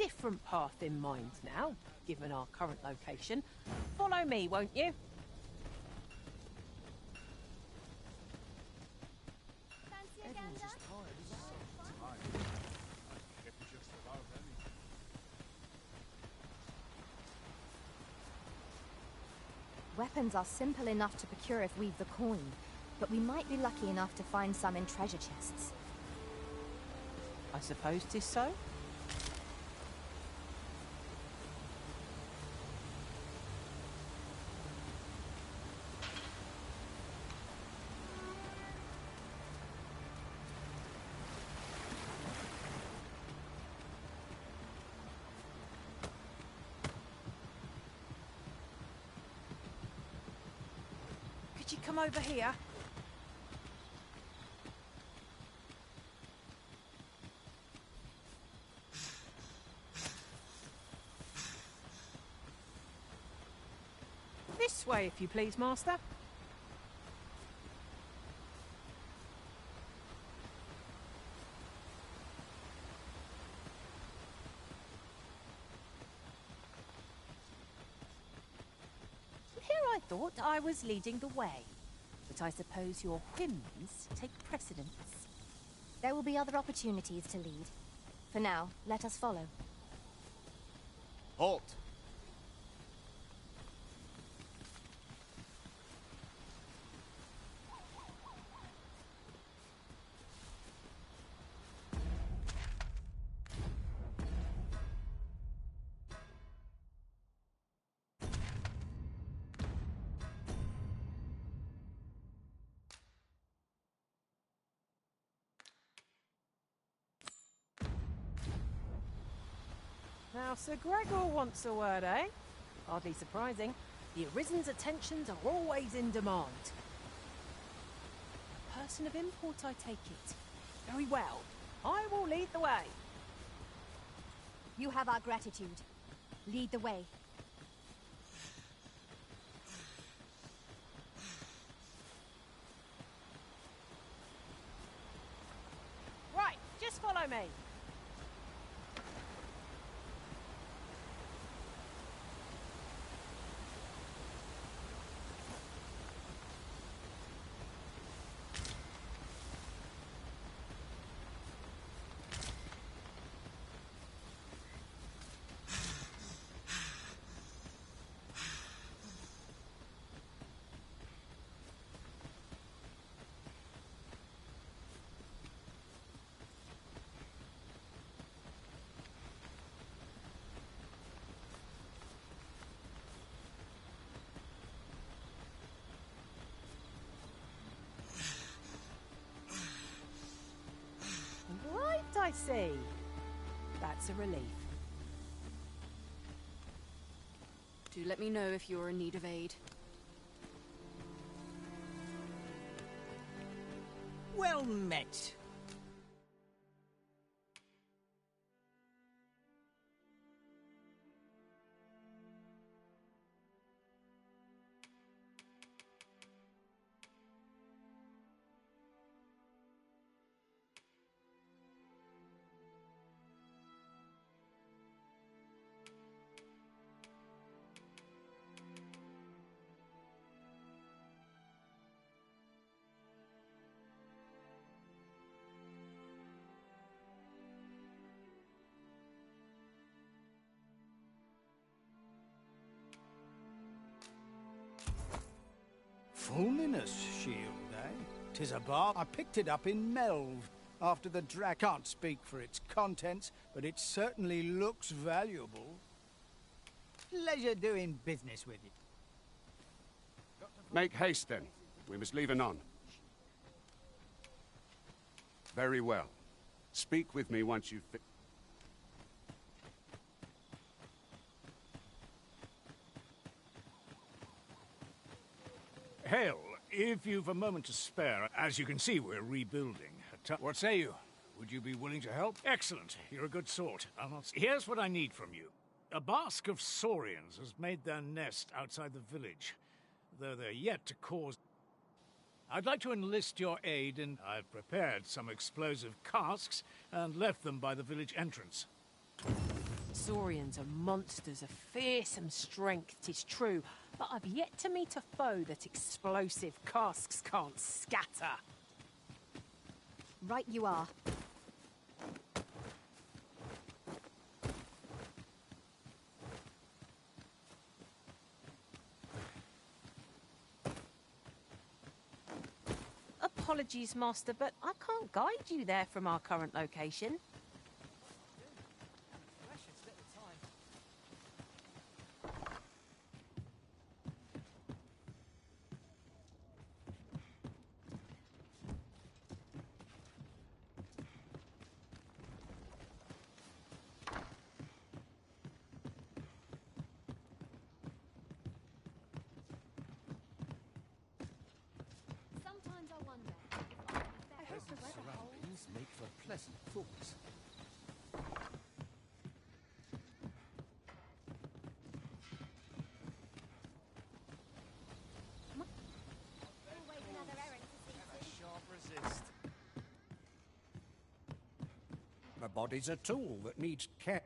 different path in mind now, given our current location. Follow me, won't you? Weapons are simple enough to procure if we've the coin, but we might be lucky enough to find some in treasure chests. I suppose 'tis so. Could you come over here? This way, if you please, Master. Here I thought I was leading the way, but I suppose your whims take precedence. There will be other opportunities to lead. For now, let us follow. Halt! Now, Sir Gregor wants a word, eh? Hardly surprising. The Arisen's attentions are always in demand. A person of import, I take it. Very well. I will lead the way. You have our gratitude. Lead the way. Right, just follow me. Right, I see. That's a relief. Do let me know if you're in need of aid. Well met. Fulminous shield, eh? 'Tis a bar. I picked it up in Melve after the drac. Can't speak for its contents, but it certainly looks valuable. Pleasure doing business with you. Make haste, then. We must leave anon. Very well. Speak with me once you've... Hail, if you've a moment to spare, as you can see, we're rebuilding. What say you? Would you be willing to help? Excellent. You're a good sort. Here's what I need from you. A bask of saurians has made their nest outside the village, though they're yet to cause... I'd like to enlist your aid, and I've prepared some explosive casks and left them by the village entrance. Saurians are monsters of fearsome strength, 'tis true, but I've yet to meet a foe that explosive casks can't scatter. Right you are. Apologies, Master, but I can't guide you there from our current location. Sometimes I wonder. Surroundings make for pleasant thoughts. My body's a tool that needs care.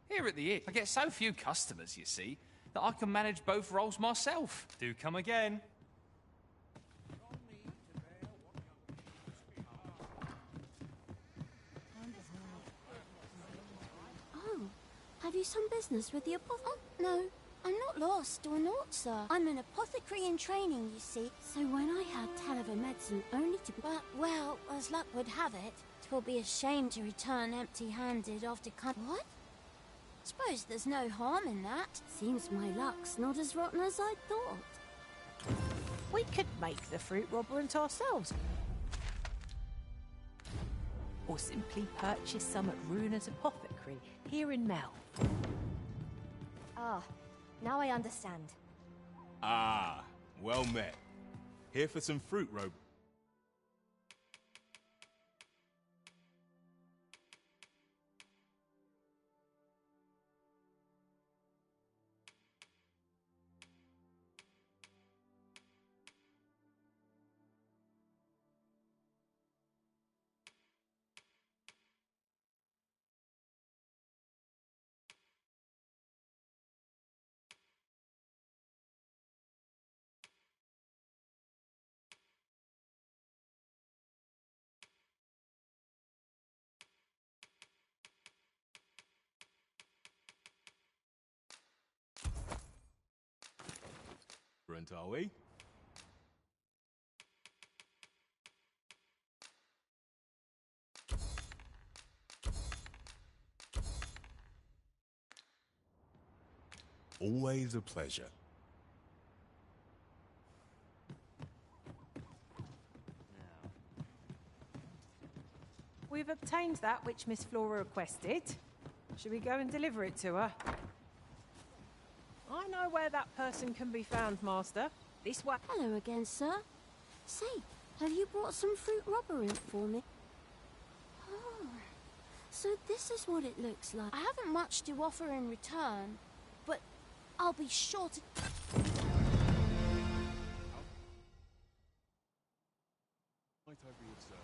Here at the inn, I get so few customers, you see, that I can manage both roles myself. Do come again. Oh, have you some business with the apothecary? Oh, no, I'm not lost or naught, sir. I'm an apothecary in training, you see. So when I had tell of a medicine only to be... Well, as luck would have it, 'twill be a shame to return empty-handed after What? Suppose there's no harm in that. Seems my luck's not as rotten as I thought. We could make the fruit robberant ourselves. Or simply purchase some at Runa's apothecary here in Mel. Ah, now I understand. Ah, well met. Here for some fruit robe. Are we? Always a pleasure. We've obtained that which Miss Flora requested. Should we go and deliver it to her? I know where that person can be found, Master. This way. Hello again, sir. Say, have you brought some fruit robberant for me? Oh, so this is what it looks like. I haven't much to offer in return, but I'll be sure to... Might I be of service?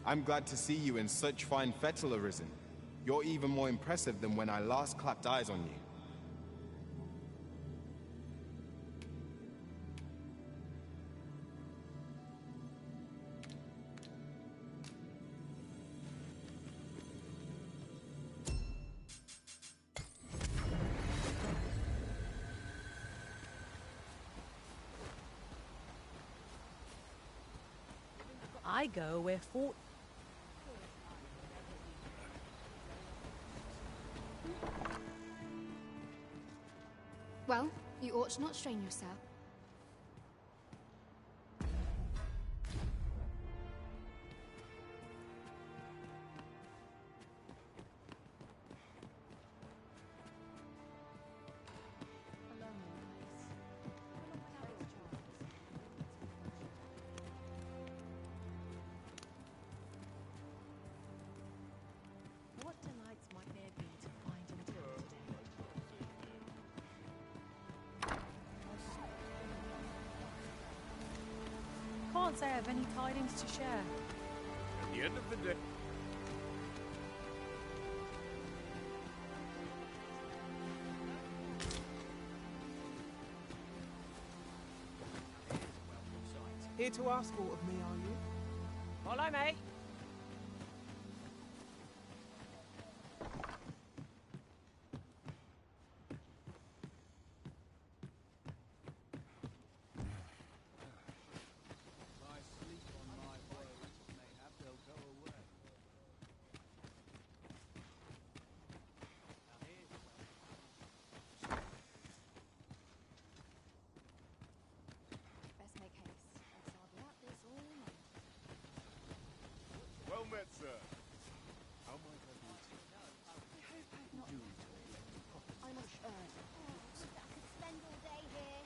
I'm glad to see you in such fine fettle, Arisen. You're even more impressive than when I last clapped eyes on you. I go where fort. Well, you ought to not strain yourself. What delights might there be to find and do today? Can't say I have any tidings to share. At the end of the day... Here to ask aught of me, are you? Follow me. Best make haste, else I'll be at this all night. Well met, sir. I hope I've not I must earn. I could spend all day here.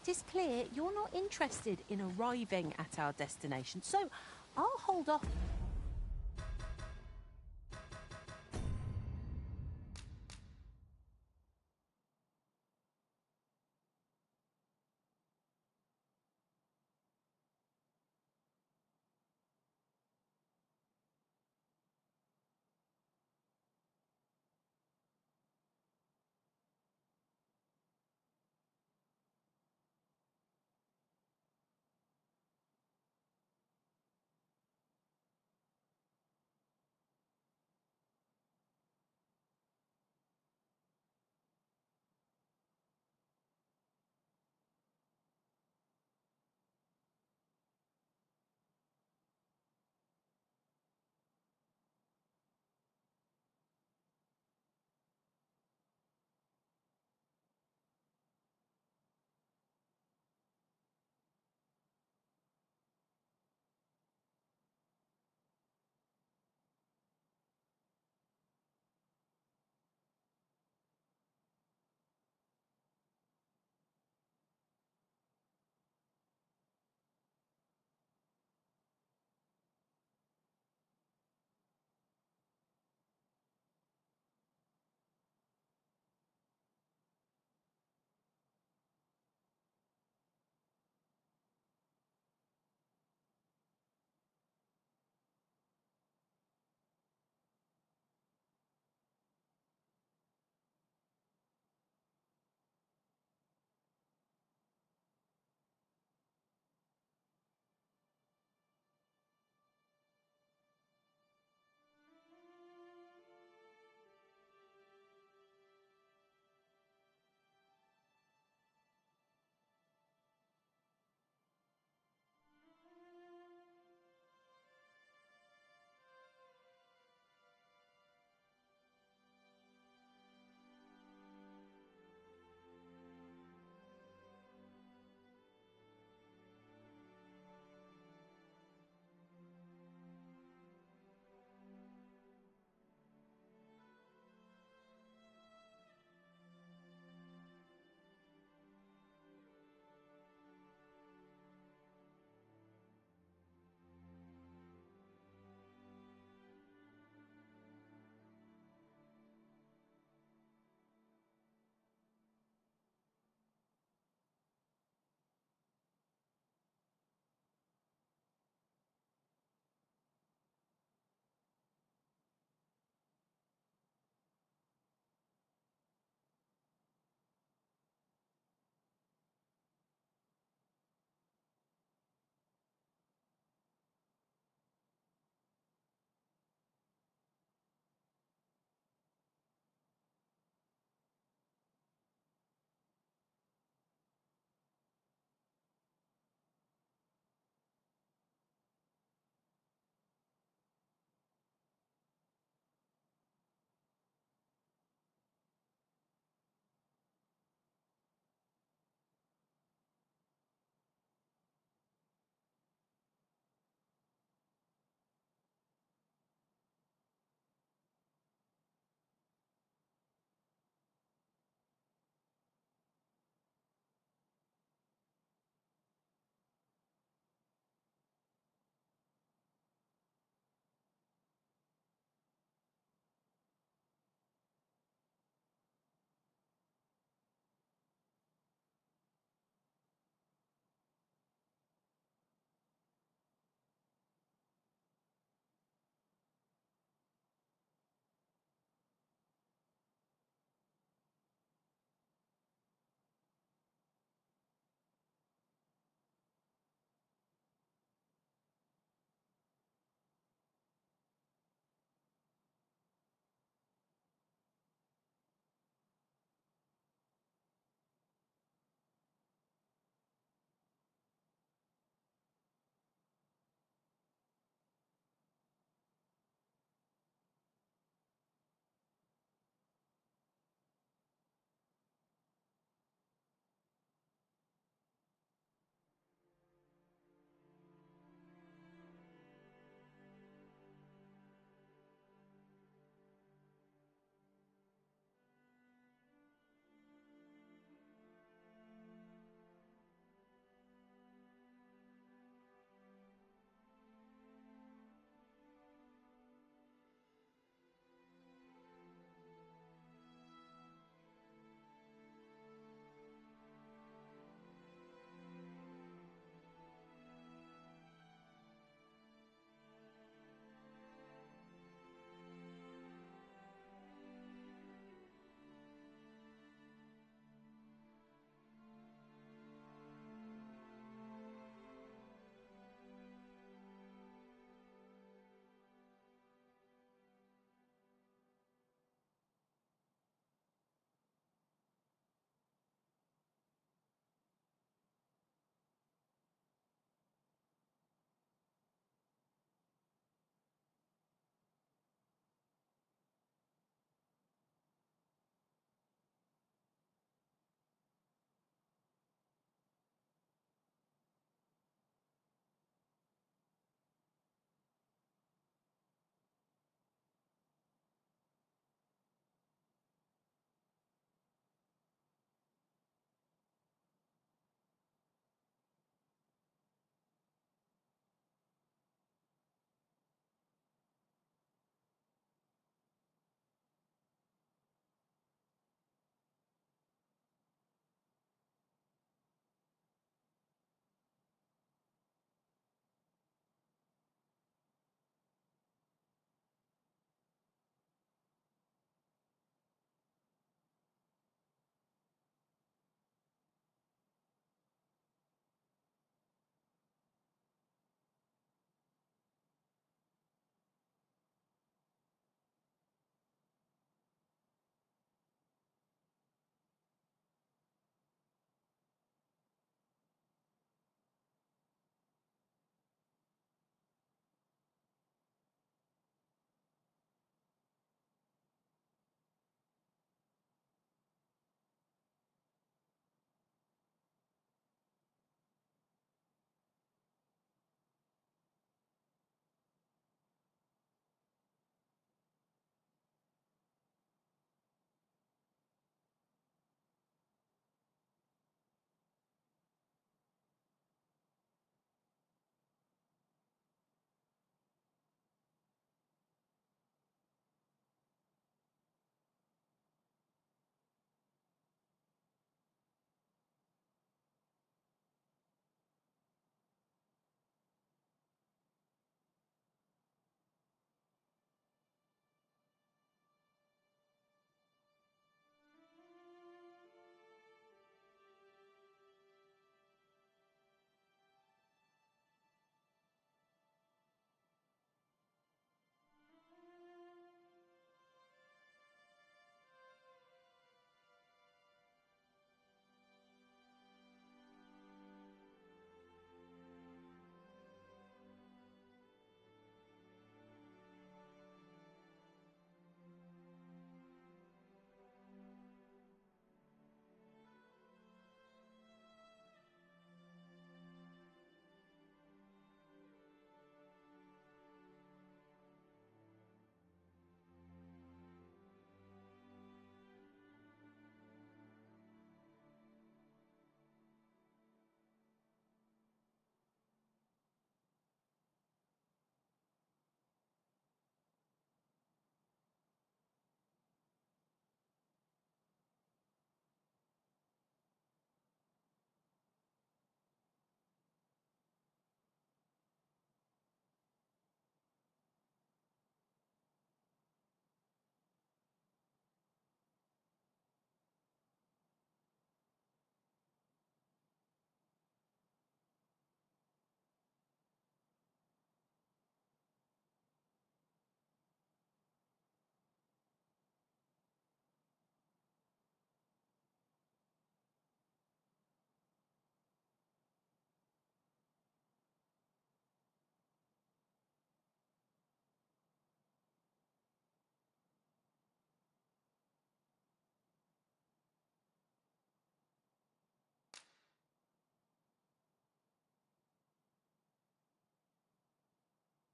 Tis clear you're not interested in arriving at our destination, so I'll hold off